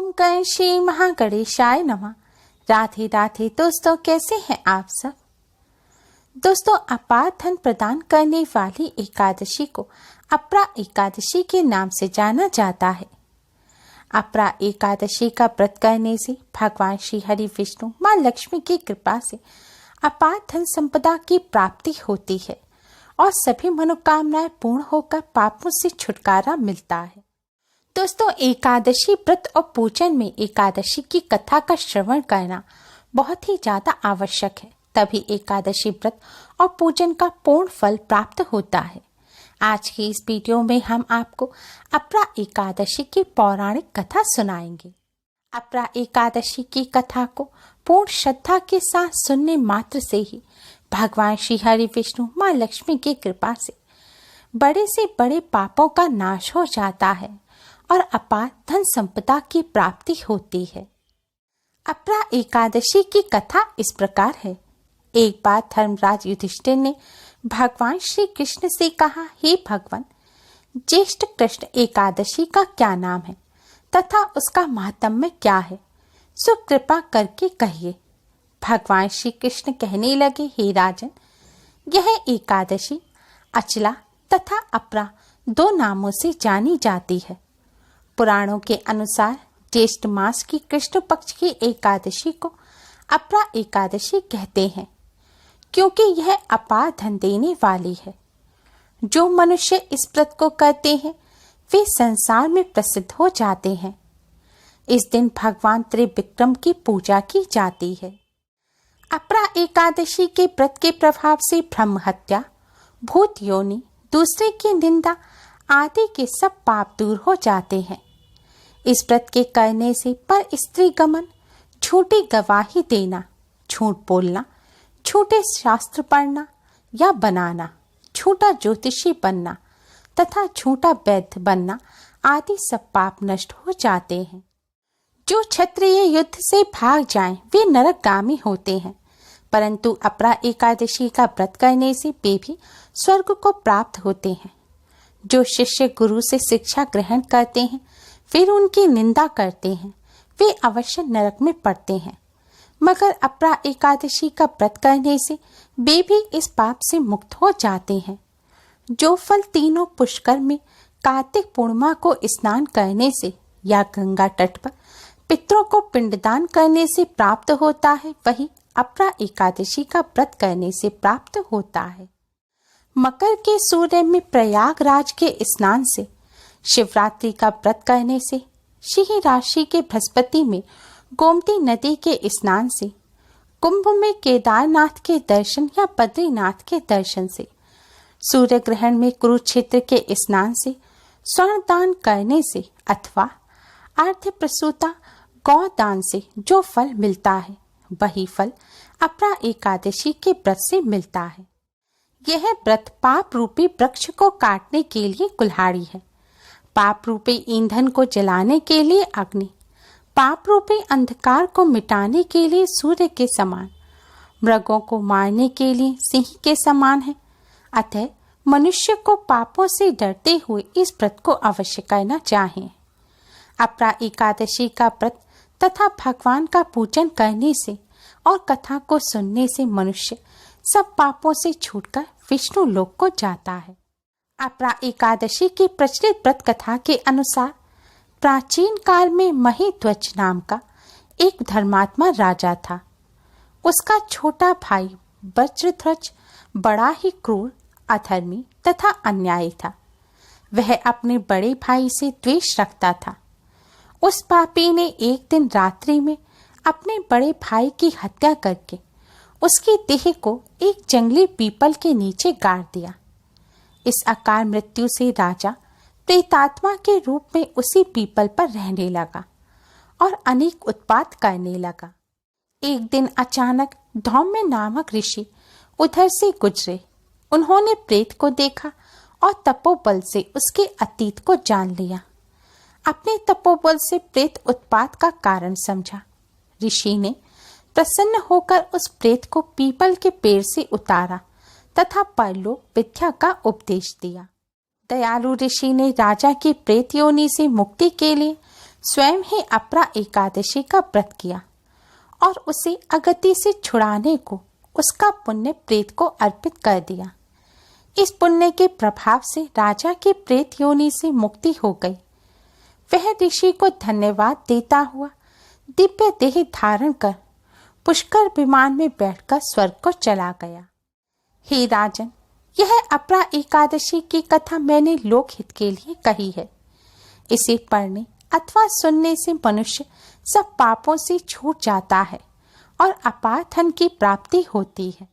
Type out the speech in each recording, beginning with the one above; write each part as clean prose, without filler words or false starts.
ओम गण श्री महागणेशाय नमः। राधे राधे दोस्तों, कैसे हैं आप सब। दोस्तों, अपार धन प्रदान करने वाली एकादशी को अपरा एकादशी के नाम से जाना जाता है। अपरा एकादशी का व्रत करने से भगवान श्री हरि विष्णु माँ लक्ष्मी की कृपा से अपार धन संपदा की प्राप्ति होती है और सभी मनोकामनाएं पूर्ण होकर पापों से छुटकारा मिलता है। दोस्तों, एकादशी व्रत और पूजन में एकादशी की कथा का श्रवण करना बहुत ही ज्यादा आवश्यक है, तभी एकादशी व्रत और पूजन का पूर्ण फल प्राप्त होता है। आज की इस वीडियो में हम आपको अपरा एकादशी की पौराणिक कथा सुनाएंगे। अपरा एकादशी की कथा को पूर्ण श्रद्धा के साथ सुनने मात्र से ही भगवान श्री हरि विष्णु माँ लक्ष्मी की कृपा से बड़े से बड़े पापों का नाश हो जाता है और अपार धन संपदा की प्राप्ति होती है। अपरा एकादशी की कथा इस प्रकार है। एक बार धर्मराज युधिष्ठिर ने भगवान श्री कृष्ण से कहा, हे भगवान, ज्येष्ठ कृष्ण एकादशी का क्या नाम है तथा उसका महात्म्य क्या है, सो कृपा करके कहिए। भगवान श्री कृष्ण कहने लगे, हे राजन, यह एकादशी अचला तथा अपरा दो नामों से जानी जाती है। पुराणों के अनुसार ज्येष्ठ मास की कृष्ण पक्ष की एकादशी को अपरा एकादशी कहते हैं, क्योंकि यह अपार धन देने वाली है। जो मनुष्य इस व्रत को करते हैं वे संसार में प्रसिद्ध हो जाते हैं। इस दिन भगवान त्रिविक्रम की पूजा की जाती है। अपरा एकादशी के व्रत के प्रभाव से ब्रह्म हत्या, भूत योनि, दूसरे की निंदा आदि के सब पाप दूर हो जाते हैं। इस व्रत के करने से पर स्त्री गमन, झूठी गवाही देना, झूठ बोलना, झूठे शास्त्र पढ़ना या बनाना, झूठा ज्योतिषी बनना तथा झूठा वैद्य बनना आदि सब पाप नष्ट हो जाते हैं। जो क्षत्रिय युद्ध से भाग जाएं वे नरकगामी होते हैं, परंतु अपरा एकादशी का व्रत करने से वे भी स्वर्ग को प्राप्त होते हैं। जो शिष्य गुरु से शिक्षा ग्रहण करते हैं फिर उनकी निंदा करते हैं वे अवश्य नरक में पड़ते हैं, मगर अपरा एकादशी का व्रत करने से वे भी इस पाप से मुक्त हो जाते हैं। जो फल तीनों पुष्कर में कार्तिक पूर्णिमा को स्नान करने से या गंगा तट पर पितरों को पिंडदान करने से प्राप्त होता है, वही अपरा एकादशी का व्रत करने से प्राप्त होता है। मकर के सूर्य में प्रयागराज के स्नान से, शिवरात्रि का व्रत करने से, सिंह राशि के बृहस्पति में गोमती नदी के स्नान से, कुंभ में केदारनाथ के दर्शन या बद्रीनाथ के दर्शन से, सूर्य ग्रहण में कुरुक्षेत्र के स्नान से, स्वर्ण दान करने से अथवा अर्ध प्रसूता गौदान से जो फल मिलता है वही फल अपरा एकादशी के व्रत से मिलता है। यह व्रत पाप रूपी वृक्ष को काटने के लिए कुल्हाड़ी है, पाप रूपी ईंधन को जलाने के लिए अग्नि, पाप रूपी अंधकार को मिटाने के लिए सूर्य के समान, मृगों को मारने के लिए सिंह के समान है। अतः मनुष्य को पापों से डरते हुए इस व्रत को अवश्य करना चाहिए। अपरा एकादशी का व्रत तथा भगवान का पूजन करने से और कथा को सुनने से मनुष्य सब पापों से छूटकर विष्णु लोक को जाता है। अपरा एकादशी की प्रचलित व्रत कथा के अनुसार प्राचीन काल में महीध्वज नाम का एक धर्मात्मा राजा था। उसका छोटा भाई वज्रध्वज बड़ा ही क्रूर, अधर्मी तथा अन्यायी था। वह अपने बड़े भाई से द्वेष रखता था। उस पापी ने एक दिन रात्रि में अपने बड़े भाई की हत्या करके उसकी देह को एक जंगली पीपल के नीचे गाड़ दिया। इस अकाल मृत्यु से राजा प्रेतात्मा के रूप में उसी पीपल पर रहने लगा और अनेक उत्पात करने लगा। एक दिन अचानक धौम्य नामक ऋषि उधर से गुजरे। उन्होंने प्रेत को देखा और तपोबल से उसके अतीत को जान लिया। अपने तपोबल से प्रेत उत्पात का कारण समझा। ऋषि ने प्रसन्न होकर उस प्रेत को पीपल के पेड़ से उतारा तथा परलोक विद्या का उपदेश दिया। दयालु ऋषि ने राजा की प्रेत योनि से मुक्ति के लिए स्वयं ही अपरा एकादशी का व्रत किया और उसे अगति से छुड़ाने को उसका पुण्य प्रेत को अर्पित कर दिया। इस पुण्य के प्रभाव से राजा की प्रेत योनि से मुक्ति हो गई। वह ऋषि को धन्यवाद देता हुआ दिव्य देह धारण कर पुष्कर विमान में बैठकर स्वर्ग को चला गया। हे राजन, यह अपरा एकादशी की कथा मैंने लोकहित के लिए कही है। इसे पढ़ने अथवा सुनने से मनुष्य सब पापों से छूट जाता है और अपार धन की प्राप्ति होती है।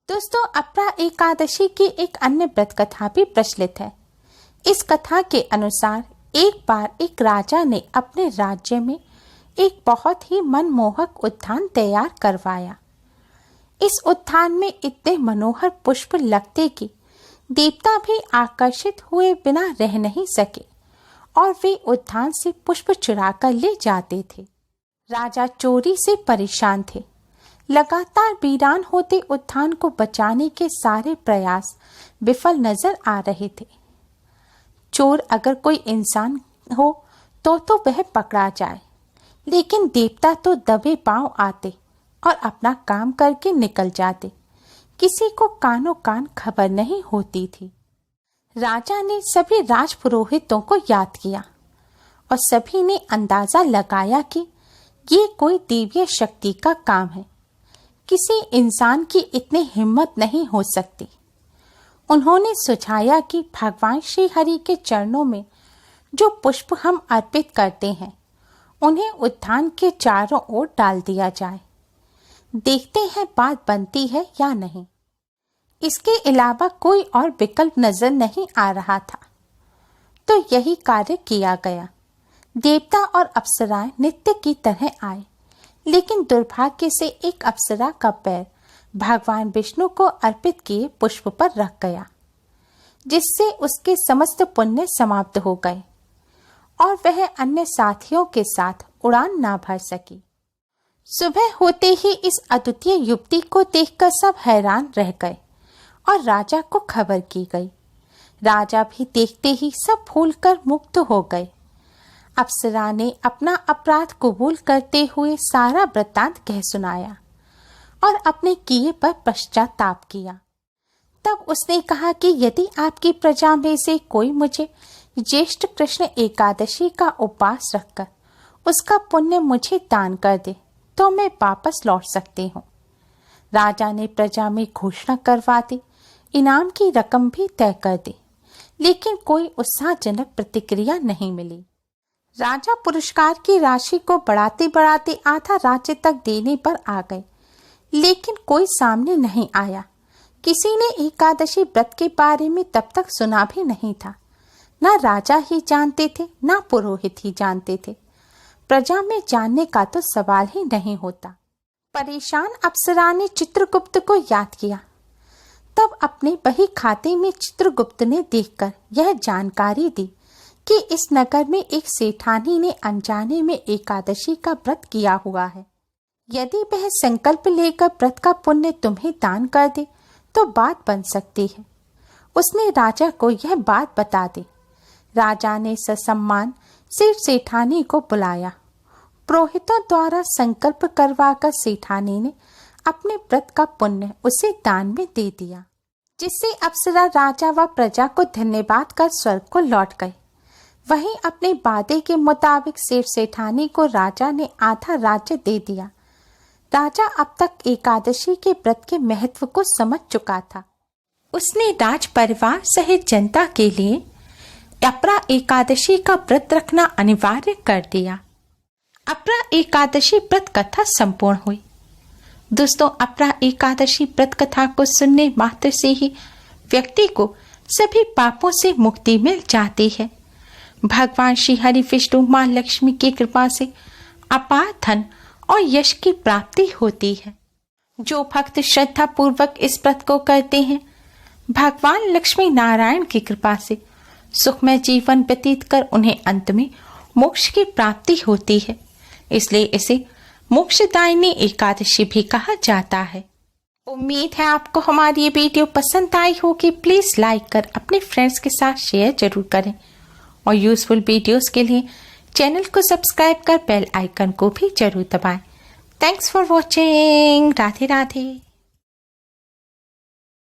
दोस्तों, अपरा एकादशी की एक अन्य व्रत कथा भी प्रचलित है। इस कथा के अनुसार एक बार एक राजा ने अपने राज्य में एक बहुत ही मनमोहक उद्यान तैयार करवाया। इस उद्यान में इतने मनोहर पुष्प लगते कि देवता भी आकर्षित हुए बिना रह नहीं सके और वे उद्यान से पुष्प चुरा कर ले जाते थे। राजा चोरी से परेशान थे। लगातार वीरान होते उद्यान को बचाने के सारे प्रयास विफल नजर आ रहे थे। चोर अगर कोई इंसान हो तो वह पकड़ा जाए, लेकिन देवता तो दबे पांव आते और अपना काम करके निकल जाते। किसी को कानों कान खबर नहीं होती थी। राजा ने सभी राजपुरोहितों को याद किया और सभी ने अंदाजा लगाया कि ये कोई दिव्य शक्ति का काम है। किसी इंसान की इतनी हिम्मत नहीं हो सकती। उन्होंने सुझाया कि भगवान श्री हरि के चरणों में जो पुष्प हम अर्पित करते हैं उन्हें उद्यान के चारों ओर डाल दिया जाए। देखते हैं बात बनती है या नहीं। इसके अलावा कोई और विकल्प नजर नहीं आ रहा था, तो यही कार्य किया गया। देवता और अप्सराएं नित्य की तरह आए, लेकिन दुर्भाग्य से एक अप्सरा का पैर भगवान विष्णु को अर्पित किए पुष्प पर रख गया, जिससे उसके समस्त पुण्य समाप्त हो गए और वह अन्य साथियों के साथ उड़ान ना भर सकी। सुबह होते ही इस अद्वितीय युवती को देखकर सब हैरान रह गए और राजा को खबर की गई। राजा भी देखते ही सब भूलकर मुक्त हो गए। अप्सरा ने अपना अपराध कबूल करते हुए सारा वृत्तांत कह सुनाया और अपने किए पर पश्चाताप किया। तब उसने कहा कि यदि आपकी प्रजा में से कोई मुझे ज्येष्ठ कृष्ण एकादशी का उपवास रखकर उसका पुण्य मुझे दान कर दे तो मैं वापस लौट सकती हूँ। राजा ने प्रजा में घोषणा करवा दी, इनाम की रकम भी तय कर दी, लेकिन कोई उत्साहजनक प्रतिक्रिया नहीं मिली। राजा पुरस्कार की राशि को बढ़ाते बढ़ाते आधा राज्य तक देने पर आ गए, लेकिन कोई सामने नहीं आया। किसी ने एकादशी व्रत के बारे में तब तक सुना भी नहीं था। ना राजा ही जानते थे, ना पुरोहित ही जानते थे। प्रजा में जानने का तो सवाल ही नहीं होता। परेशान अप्सरा ने चित्रगुप्त को याद किया। तब अपने बही खाते में चित्रगुप्त ने देखकर यह जानकारी दी कि इस नगर में एक सेठानी ने अनजाने में एकादशी का व्रत किया हुआ है। यदि वह संकल्प लेकर व्रत का पुण्य तुम्हें दान कर दे तो बात बन सकती है। उसने राजा को यह बात बता दी। राजा ने ससम्मान सिर सेठानी को बुलाया। पुरोहितों द्वारा संकल्प करवाकर सेठानी ने अपने व्रत का पुण्य उसे दान में दे दिया, जिससे अप्सरा राजा व प्रजा को धन्यवाद कर स्वर्ग को लौट गए। वहीं अपने वादे के मुताबिक सिर सेठानी को राजा ने आधा राज्य दे दिया। राजा अब तक एकादशी के व्रत के महत्व को समझ चुका था। उसने राज परिवार सहित जनता के लिए अपरा एकादशी का व्रत रखना अनिवार्य कर दिया। अपरा एकादशी व्रत कथा संपूर्ण हुई। दोस्तों, अपरा एकादशी व्रत कथा को सुनने मात्र से ही व्यक्ति को सभी पापों से मुक्ति मिल जाती है। भगवान श्री हरि विष्णु मां लक्ष्मी की कृपा से अपार धन और यश की प्राप्ति होती है। जो भक्त श्रद्धा पूर्वक इस व्रत को करते हैं, भगवान लक्ष्मी नारायण की कृपा से सुखमय जीवन व्यतीत कर उन्हें अंत में मोक्ष की प्राप्ति होती है। इसलिए इसे मोक्षदायिनी एकादशी भी कहा जाता है। उम्मीद है आपको हमारी ये वीडियो पसंद आई होगी। प्लीज लाइक कर अपने फ्रेंड्स के साथ शेयर जरूर करें और यूजफुल वीडियोस के लिए चैनल को सब्सक्राइब कर बेल आइकन को भी जरूर दबाएं। Thanks for watching. Radhe Radhe.